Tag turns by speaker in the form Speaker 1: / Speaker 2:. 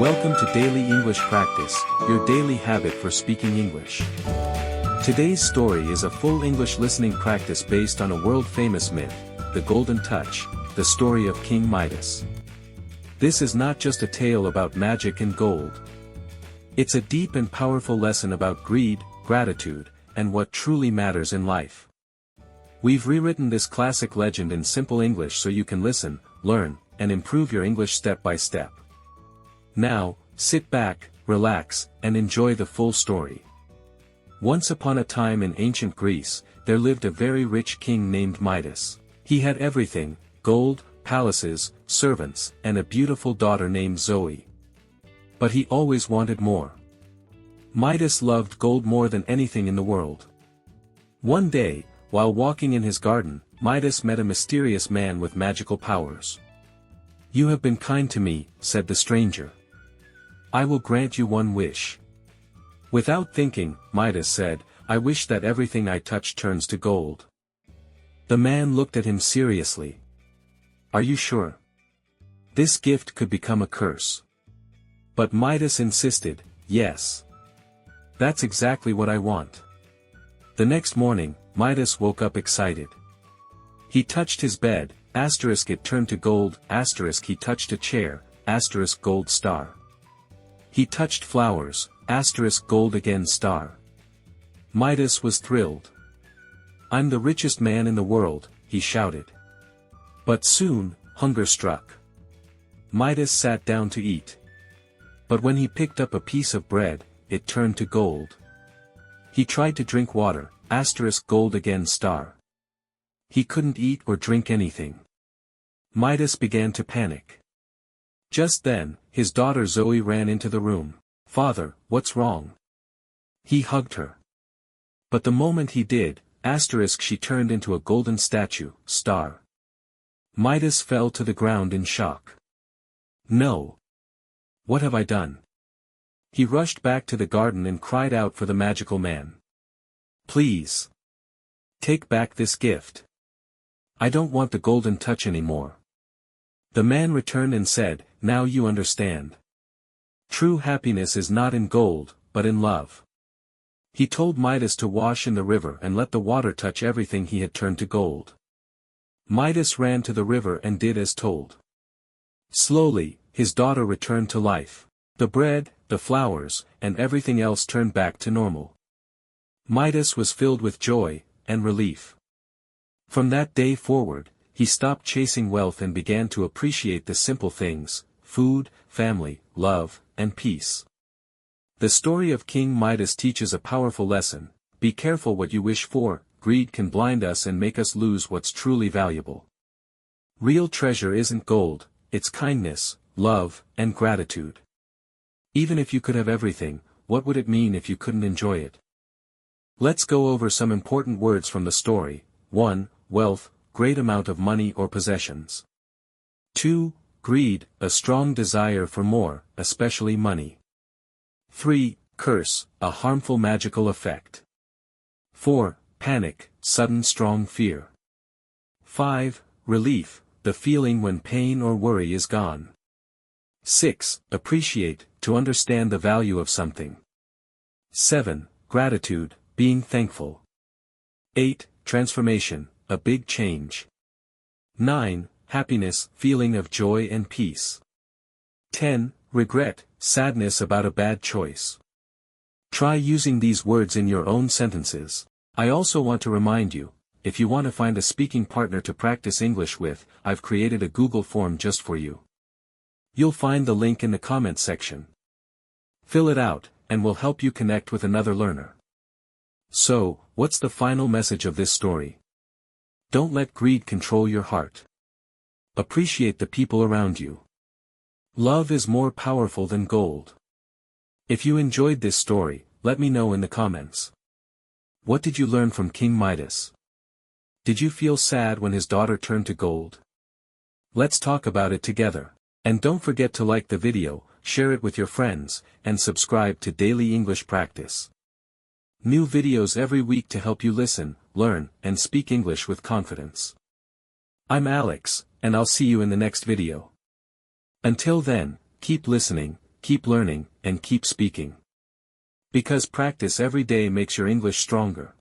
Speaker 1: Welcome to Daily English Practice, your daily habit for speaking English. Today's story is a full English listening practice based on a world-famous myth, the Golden Touch, the story of King Midas. This is not just a tale about magic and gold. It's a deep and powerful lesson about greed, gratitude, and what truly matters in life. We've rewritten this classic legend in simple English so you can listen, learn, and improve your English step by step. Now, sit back, relax, and enjoy the full story. Once upon a time in ancient Greece, there lived a very rich king named Midas. He had everything: gold, palaces, servants, and a beautiful daughter named Zoe. But he always wanted more. Midas loved gold more than anything in the world. One day, while walking in his garden, Midas met a mysterious man with magical powers. "You have been kind to me," said the stranger. "I will grant you one wish." Without thinking, Midas said, "I wish that everything I touch turns to gold." The man looked at him seriously. "Are you sure? This gift could become a curse." But Midas insisted, "Yes. That's exactly what I want." The next morning, Midas woke up excited. He touched his bed, it turned to gold, he touched a chair, gold star. He touched flowers, gold again star. Midas was thrilled. "I'm the richest man in the world," he shouted. But soon, hunger struck. Midas sat down to eat. But when he picked up a piece of bread, it turned to gold. He tried to drink water, gold again star. He couldn't eat or drink anything. Midas began to panic. Just then, his daughter Zoe ran into the room. "Father, what's wrong?" He hugged her. But the moment he did, she turned into a golden statue, star. Midas fell to the ground in shock. "No! What have I done?" He rushed back to the garden and cried out for the magical man. "Please! Take back this gift. I don't want the golden touch anymore." The man returned and said, "Now you understand. True happiness is not in gold, but in love." He told Midas to wash in the river and let the water touch everything he had turned to gold. Midas ran to the river and did as told. Slowly, his daughter returned to life. The bread, the flowers, and everything else turned back to normal. Midas was filled with joy and relief. From that day forward, he stopped chasing wealth and began to appreciate the simple things: food, family, love, and peace. The story of King Midas teaches a powerful lesson: be careful what you wish for. Greed can blind us and make us lose what's truly valuable. Real treasure isn't gold, it's kindness, love, and gratitude. Even if you could have everything, what would it mean if you couldn't enjoy it? Let's go over some important words from the story. 1. Wealth, great amount of money or possessions. 2. Greed, a strong desire for more, especially money. 3. Curse, a harmful magical effect. 4. Panic, sudden strong fear. 5. Relief, the feeling when pain or worry is gone. 6. Appreciate, to understand the value of something. 7. Gratitude, being thankful. 8. Transformation, a big change. 9. Happiness, feeling of joy and peace. 10. Regret, sadness about a bad choice. Try using these words in your own sentences. I also want to remind you, if you want to find a speaking partner to practice English with, I've created a Google form just for you. You'll find the link in the comments section. Fill it out, and we'll help you connect with another learner. So, what's the final message of this story? Don't let greed control your heart. Appreciate the people around you. Love is more powerful than gold. If you enjoyed this story, let me know in the comments. What did you learn from King Midas? Did you feel sad when his daughter turned to gold? Let's talk about it together. And don't forget to like the video, share it with your friends, and subscribe to Daily English Practice. New videos every week to help you listen, learn, and speak English with confidence. I'm Alex, and I'll see you in the next video. Until then, keep listening, keep learning, and keep speaking. Because practice every day makes your English stronger.